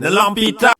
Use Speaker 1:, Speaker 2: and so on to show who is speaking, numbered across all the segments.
Speaker 1: de Lampita.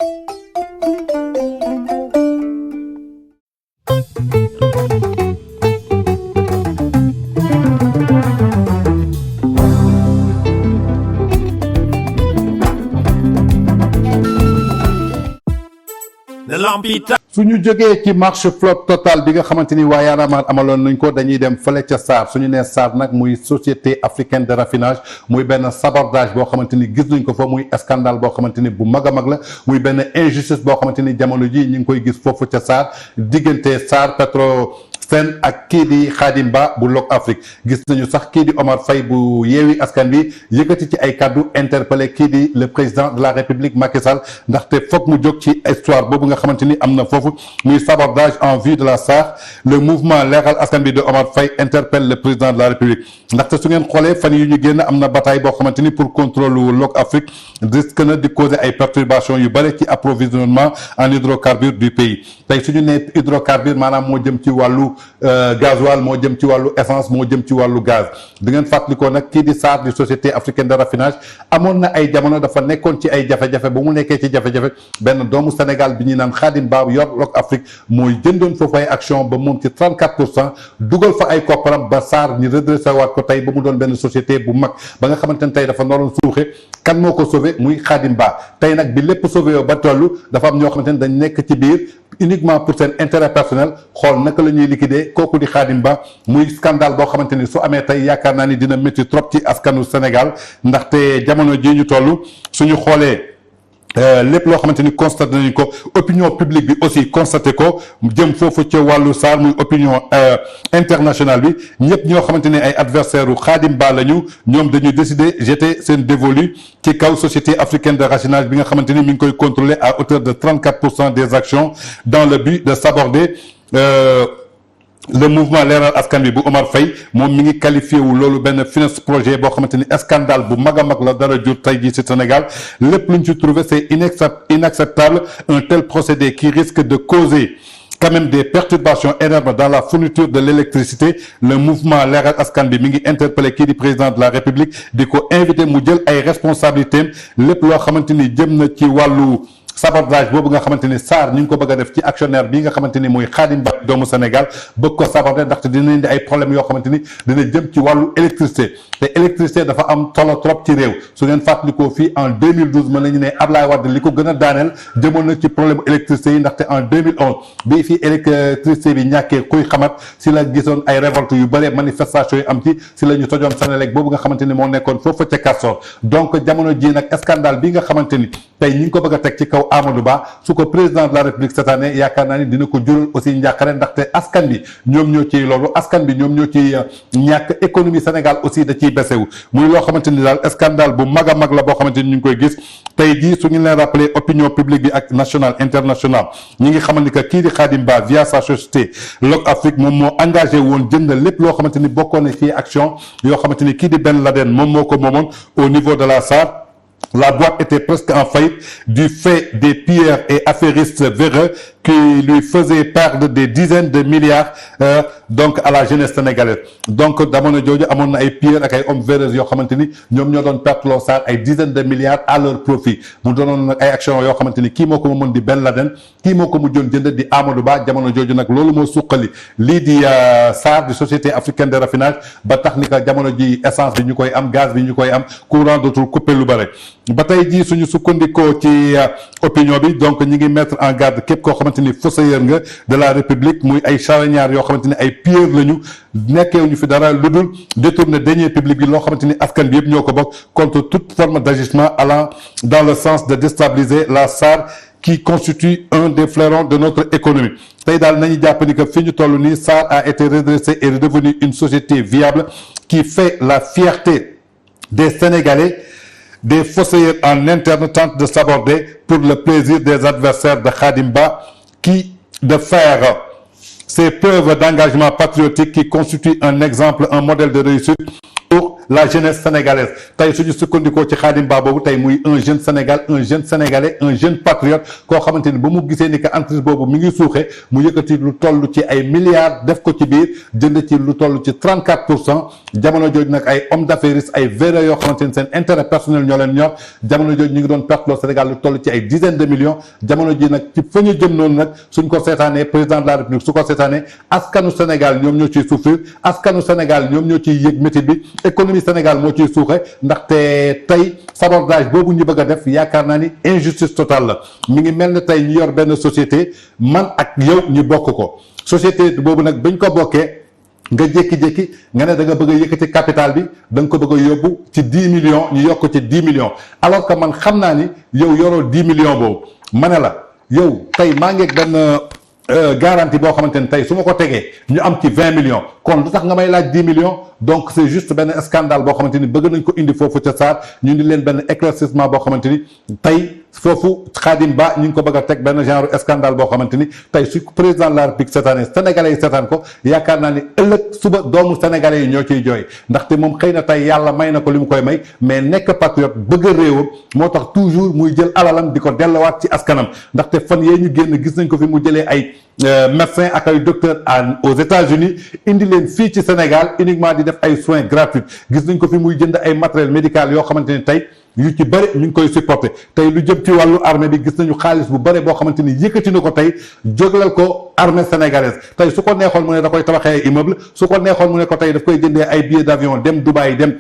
Speaker 1: De Lampita.
Speaker 2: suñu jógee ci marche flotte totale bi nga xamante ni waa Y'en a marre amaloon nañ ko dañuy dem fële ca SAR suñu nee SAR nag muy société africaine de raffinage muy benn sabordage boo xamante ni gis nañ ko fa muy scandale boo xamante ni bu mag a mag la muy benn injustice boo xamante ni jamono ji ñu ngi koy gis foofu ca SAR diggante SAR Petrosen ak kii di Khadim Ba bu Lok Afrique gis nañu sax kii di Omar Faye bu Yewwi Askan Wi yëkkati ci ay kaddu interpellé kii di le président de la République Macky Sall ndaxte foog mu jóg ci histoire boobu nga xamante ni am na foofu muy sabordage en vue de la SAR. le mouvement Leeral Askan Wi de Omar Faye interpelle le président de la République ndaxte su ngeen xoolee fan yu ñu génn am na bataille boo xamante ni pour contrôle Lok Afrique risque na di causer ay perturbations yu bëri ci approvisionnement en hydrocarbures du pays tey su ñu nee hydrocarbures maanaam moo jëm ci wàllu gasoil moo jëm ci wàllu essence moo jëm ci wàllu gaz di ngeen fàttalikoo nag kii di SAR di société africaine de raffinage amoon na ay jamono dafa nekkoon ci ay jafe-jafe ba mu nekkee ci jafe-jafe benn doomu Sénégal bi ñuy naan Khadim Ba yor Lok Afrique mooy jëndoon foofu ay action ba moom ci 34% dugal fa ay kopparam ba SAR ñu redressé waat ko tey ba mu doon benn société bu mag ba nga xamante ne tey dafa naroon suuxe kan moo ko sauvé muy Khadim Ba tey nag bi lépp sauvé yoo ba tollu dafa am ñoo xamante ne dañ nekk ci biir uniquement pour seen intérêt personnel xool naka la ñuy liquider kooku di Khadim Ba muy scandale boo xamante ni su amee tey yaakaar naa ni dina métti trop ci askanu Sénégal ndaxte jamono ji ñu toll suñu xoolee lépp loo xamante ni constaté nañu ko opinion publique bi aussi constaté ko jëm foofu ca wàllu SAR muy opinion internationale bi ñëpp ñoo xamante ni ay adversaire u Khadim Ba lañu ñoom dañuy décider jeter seen dévolu ci kaw société africaine de raffinage bi nga xamante ni mi ngi koy contrôler à hauteur de 34% des actions dans le but de saborder le mouvement Leeral Askan Wi bu Omar Faye moom mi ngi qualifié wu loolu benn finance projet boo xamante ni scandale bu mag a mag la dara jur tey jii ci Sénégal lépp lu ñu ci trouvé c'est inacceptable un tel procédé qui risque de causer quand même des perturbations énormes dans la fourniture de l'électricité le mouvement Leeral Askan Wi mi ngi interpellé kii di président de la République di ko invité mu jël ay responsabilités lépp loo xamante ni jëm na ci wàllu sabordage boobu nga xamante ni SAR ñu ngi ko bëgg a def ci actionnaire bii nga xamante ni mooy Khadim Ba doomu Sénégal bëgg ko saborder ndaxte dina indi ay problèmes yoo xamante ni dina jëm ci wàllu électricité te électricité dafa am solo trop ci réew su ngeen fàttalikoo fii en 2012 mën nañu ne Ablaye Wade li ko gën a daaneel jëmoon na ci problème électricité yi ndaxte en 2011 bii fii électricité bi ñàkkee kuy xamat si la gisoon ay révolte yu bëri manifestation yu am ci la ñu tojoon Senelec boobu nga xamante ni moo nekkoon foofu ca Castor donc jamono ji nag scandale bi nga xamante ni tey ñi ngi ko bëgg a teg ci kaw Amadou Ba su ko président de la République cette année yaakaar naa ni dina ko jural aussi njàqare ndaxte askan bi ñoom ñoo ciy loolu askan bi ñoom ñoo ciy ñàkk économie Sénégal aussi da ciy besewu muy loo xamante ni daal scandale bu mag a mag la boo xamante ni ñu ngi koy gis tey jii su ñu leen rappelé opinion publique bi ak nationale internationale ñi ngi xamal ni que kii di Khadim Ba via sa société Lok Afrique moom moo engagé woon jënd lépp loo xamante ni bokkoon na ci action yoo xamante ni kii di Ben Laden moom moo ko moomoon au niveau de la SAR. La boîte était presque en faillite du fait des pilleurs et affairistes véreux qui lui faisaient perdre des dizaines de milliards donc à la jeunesse sénégalaise donc jamono jooju amoon na ay pilleurs ak ay hommes véreux yoo xamante ni ñoom ñoo doon perte loo SAR ay dizaines de milliards à leur profit mu doonoon nag ay actions yoo xamante ni kii moo ko mën di Ben Laden kii moo ko mujjoon jënd di Amadou Ba jamono jooju nag loolu moo suqali lii di SAR di société africaine de raffinage ba tax ni que jamono ji essence bi ñu koy am gaz bi ñu koy am courant dootul coupé lu bare ba tey jii suñu sukkandikoo ci opinion bi donc ñi ngi mettre en garde képp koo xamante ni fossoyeur nga de la République muy ay charognards yoo xamante ni ay pilleurs lañu nekkee ñu fi dara lu dul détourner deniers publics bi loo xamante ni askan bi yëpp ñoo ko bokk contre toute forme d'agissement allant dans le sens de déstabiliser la SAR qui constitue un des fleurons de notre économie tey daal nañu jàpp ni que fi ñu toll nii SAR a été redressé et redevenu une société viable qui fait la fierté des Sénégalais. Des fossoyeurs en interne tentent de s'aborder pour le plaisir des adversaires de Khadim Ba qui de faire ces preuves d'engagement patriotique qui constituent un exemple, un modèle de réussite pour la jeunesse sénégalaise tey suñu sukkandikoo ci Khadim Ba boobu tey muy un jeune Sénégal un jeune sénégalais un jeune patriote koo xamante ni ba mu gisee ni que entreprise boobu mi ngi suuxe mu yëkkati lu toll ci ay milliards def ko ci biir jënd ci lu toll ci 34% jamono jooju nag ay hommes d'affaires ay véreux yoo xamante ni seen intérêt personnel ñoo leen ñor jamono jooju ñu ngi doon perte loo Sénégal lu toll ci ay dizaines de millions jamono ji nag ci fa ñu jëm noonu nag suñ ko seetaanee président de la République su ko seetaanee askanu Sénégal ñoom ñoo ciy souffrir askanu Sénégal ñoom ñoo ciy yëg métit bi économie Sénégal moo ciy suuxe ndaxte tey sabordage boobu ñu bëgg a def yaakaar naa ni injustice totale la mi ngi mel ne tey ñu yor benn société man ak yow ñu bokk ko société boobu nag bañ ko bokkee nga jékki-jékki nga ne da nga bëgg a yëkkati capital bi da nga ko bëgg a yóbbu ci 10 millions ñu yokk ci 10 millions alors que man xam naa ni yow yoroo 10 millions boobu ma ne la yow tey maa ngi ak benn garantie boo xamante ni tey su ma ko tegee ñu am ci 20 millions kon lu tax nga may laaj 10 millions donc c'est juste benn scandale boo xamante ni bëgg nañ ko indi foofu ca Sarr ñu indi leen benn éclaircissement boo xamante ni tey foofu Khadim Ba ñu ngi ko bëgg a teg benn genre scandale boo xamante ni tey su président de la République cette année sénégalais yi seetaan ko yaakaar naa ni ëllëg suba doomu sénégalais yi ñoo ciy jooy ndaxte moom xëy na tey yàlla may na ko li mu koy may mais nekk patriote bëgg a réewam moo tax toujours muy jël alalam di ko delluwaat ci askanam ndaxte fan yee ñu génn gis nañ ko fi mu jëlee ay médecins ak ay docteurs aux États-Unis indi leen fii ci Sénégal uniquement di def ay soins gratuits gis nañ ko fi muy jënd ay matériel médical yoo xamante ni tey yu ci bëri ñu ngi koy supporter tey lu jëm ci wàllu armée bi gis nañu xaalis bu bëri boo xamante ni yëkkati na ko tey jóglal ko armée sénégalaise tey su ko neexoon mu ne da koy tabaxee ay immeuble su ko neexoon mu ne ko tey daf koy jëndee ay billets d'avion dem Dubaï dem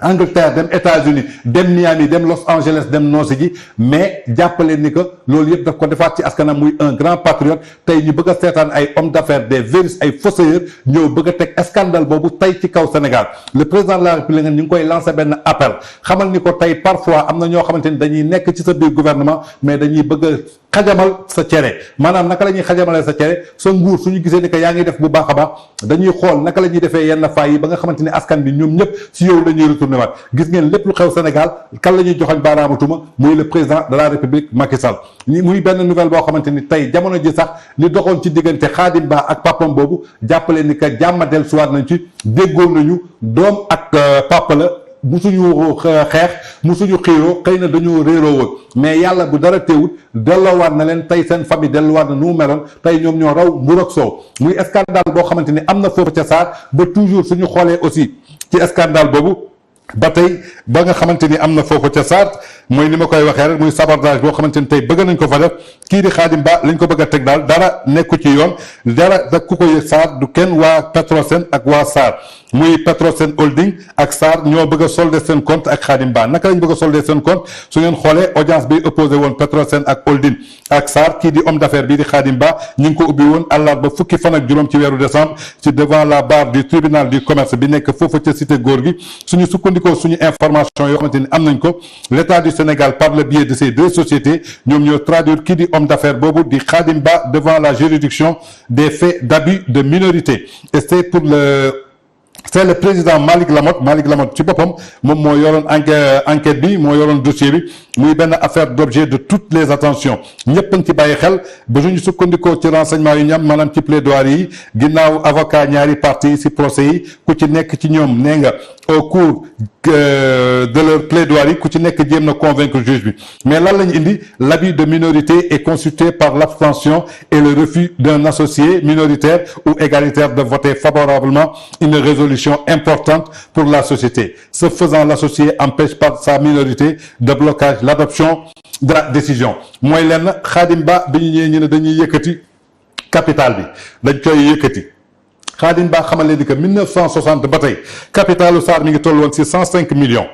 Speaker 2: Angleterre dem États-Unis dem Miami dem Los Angeles dem noosi ji mais jàppaleen ni que loolu yëpp daf ko defaat ci askanam muy un grand patriote tey ñu bëgg a seetaan ay hommes d'affaires des véreux ay fossoyeurs ñëw bëgg a teg scandale boobu tey ci kaw Sénégal le président de la République ñu ngi koy lancer benn appel xamal ni ko tey parfois am na ñoo xamante ni dañuy nekk ci sa biir gouvernement mais dañuy bëgg a xajamal sa cere maanaam naka la ñuy xajamalee sa cere sa nguur suñu gisee ni que yaa ngi def bu baax a baax dañuy xool naka la ñuy defee yenn faay yi ba nga xamante ni askan bi ñoom ñëpp si yow la ñuy retourné waat gis ngeen lépp lu xew Sénégal kan la ñuy joxoñ baaraamu tuuma muy le président de la République Macky Sall muy benn nouvelle boo xamante ni tey jamono ji sax li doxoon ci diggante Khadim Ba ak papam boobu jàppale ni que jàmma del suwaat nañ ci déggoon nañu doom ak papa la musuñu xeex musuñu xiiroo xëy na dañoo réeroo woon mais yàlla bu dara teewut delloowaat na leen tey seen famille delluwaat na nu mu meloon tey ñoom ñoo raw mburu ak soow muy scandale boo xamante ni am na foofu ca Sarr ba toujours suñu xoolee aussi ci scandale boobu ba tey ba nga xamante ni am na foofu ca Sarr mooy ni ma koy waxee rek muy sabordage boo xamante ni tey bëgg nañ ko fa def kii di Khadim Ba lañ ko bëgg a teg daal dara nekku ci yoon dara da ku ko yëg Sarr du kenn waa Petrosen ak waa Sarr muy Petrosen Holding ak Sarr ñoo bëgg a solder seen compte ak Khadim Ba naka lañ bëgg a solder seen compte su ngeen xoolee audience bi opposé woon Petrosen ak Holding ak Sarr kii di homme d'affaires bii di Khadim Ba ñu ngi ko ubbi woon àllarba fukki fan ak juróom ci weeru décembre ci devant la barre du tribunal du commerce bi nekk foofu ca cité góor gi suñu sukkandikoo suñu information yoo xamante ni am nañ ko l'état du Sénégal par le biais de ces deux sociétés ñoom ñoo traduire kii di homme d'affaires boobu di Khadim Ba devant la juridiction des faits d'abus de minorité et c'est le président Malick Lamotte ci boppam moom moo yoroon enquête bi moo yoroon dossier bi muy benn affaire d'objet de toutes les attentions ñëpp a ngi ci bàyyi xel ba suñu sukkandikoo ci renseignement yu ñam maanaam ci plaidoirie yi ginnaaw avocat ñaari parties yi ci procès yi ku ci nekk ci ñoom nee nga au cours de leur plaidoirie ku ci nekk jéem na convaincre juge bi mais lan lañu indi l'abus de minorité est constitué par l'abstention et le refus d'un associé minoritaire ou égalitaire de voter favorablement une résolution importante pour la société. Ce faisant, l'associé empêche par sa minorité de blocage l'adoption de la décision. mooy lenn Khadim Ba bi ñu ñëwee ñu ne dañuy yëkkati capital bi dañ koy yëkkati Khadim Ba xamal leen ni que 1960 ba tey capitalu Sarr mi ngi toll woon ci 105 millions.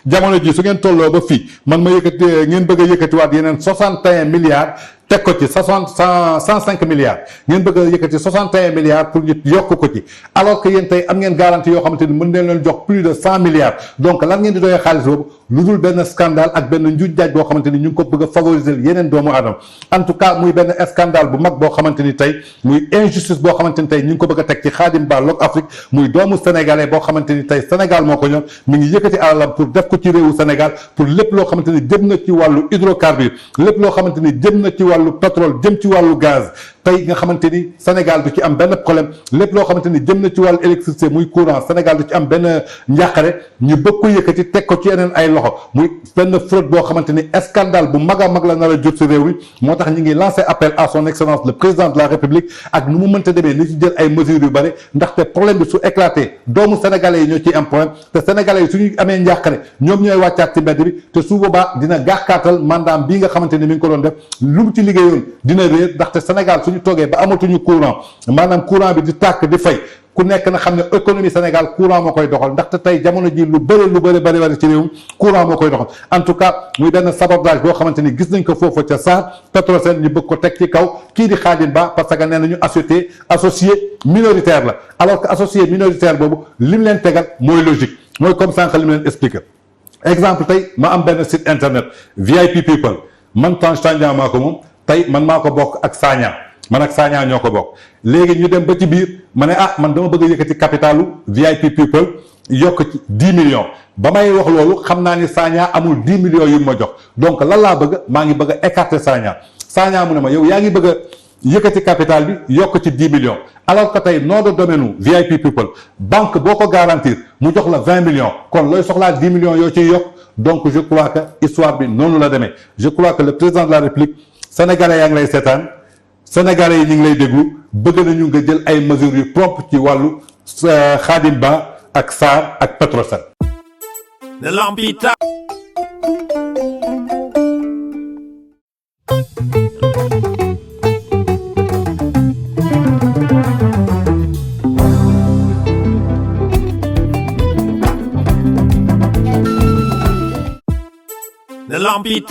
Speaker 2: jamono ji su ngeen tolloo ba fii man ma yëkkati ngeen bëgg a yëkkatiwaat yeneen 61 milliards teg ko ci 105 milliards ngeen bëgg a yëkkati 61 milliards pour ñu yokk ko ci alors que yéen tey am ngeen garantie yoo xamante ni mën nañ leen jox plus de 100 milliards donc lan ngeen di doyee xaalis boobu lu dul benn scandale ak benn njuuj njaaj boo xamante ni ñu ngi ko bëgg a favoriser yeneen doomu aadama en tout cas muy benn scandale bu mag boo xamante ni tey muy injustice boo xamante ni tey ñu ngi ko bëgg a teg ci Khadim Ba Lok Afrique muy doomu sénégalais boo xamante ni tey Sénégal moo ko ñor mi ngi yëkkati alalam pour def ko ci réewu Sénégal pour lépp loo xamante ni jëm na ci wàllu hydrocarbure lépp loo xamante ni jëm na ci wàllu pétrole jëm ci wàllu gaz tey nga xamante ni Sénégal du ci am benn problème lépp loo xamante ni jëm na ci wàllu électricité muy courant Sénégal du ci am benn njàqare ñu bëgg ko yëkkati teg ko ci yeneen ay loxo muy benn fraude boo xamante ni scandale bu mag a mag la nar a jot si réew mi moo tax ñu ngi lancé appel à son excellence le président de la république ak nu mu mënta demee ni ci jël ay mesures yu bëri ndaxte problème bi su éclaté doomu sénégalais yi ñoo ciy am problème te sénégalais yi suñu amee njàqare ñoom ñooy wàccaat ci mbedd bi te su boobaa dina gàkkaatal mandat bii nga xamante ni mi ngi ko doon def lu mu ci liggéeyoon dina réer ndaxte Sénégal suñu toogee ba amatuñu courant maanaam courant bi di tàkk di fay ku nekk na xam ne économie Sénégal courant moo koy doxal ndaxte tey jamono ji lu bëri ci réew mi courant moo koy doxal en tout cas muy benn sabordage boo xamante ni gis nañ ko foofu ca SAR Petrosen ñu bëgg ko teg ci kaw kii di Khadim Ba parce que nee nañu associé minoritaire la alors que associé minoritaire boobu li mu leen tegal mooy logique mooy comme sànq li mu leen expliqué exemple tey ma am benn site internet VIP People man Tange Tandian maa ko moom tey man maa ko bokk ak Sagna man ak Sagna ñoo ko bokk léegi ñu dem ba ci biir ma ne man dama bëgg a yëkkati capitalu VIP People yokk ci 10 millions ba may wax loolu xam naa ni Sagna amul 10 millions yu ma jox donc lan laa bëgg maa ngi bëgg a écarter Sagna mu ne ma yow yaa ngi bëgg a yëkkati capital bi yokk ci 10 millions alors que tey nom de domaine VIP People banque boo ko garantir mu jox la 20 millions kon looy soxlaa 10 millions yoo ciy yokk donc je crois que histoire bi noonu la demee je crois que le président de la République sénégalais yaa ngi lay seetaan sénégalais yi ñu ngi lay déglu bëgg nañu nga jël ay mesures yu propres ci wàllu Khadim Ba ak SAR ak Petrosen.
Speaker 1: The Lampita. The Lampita.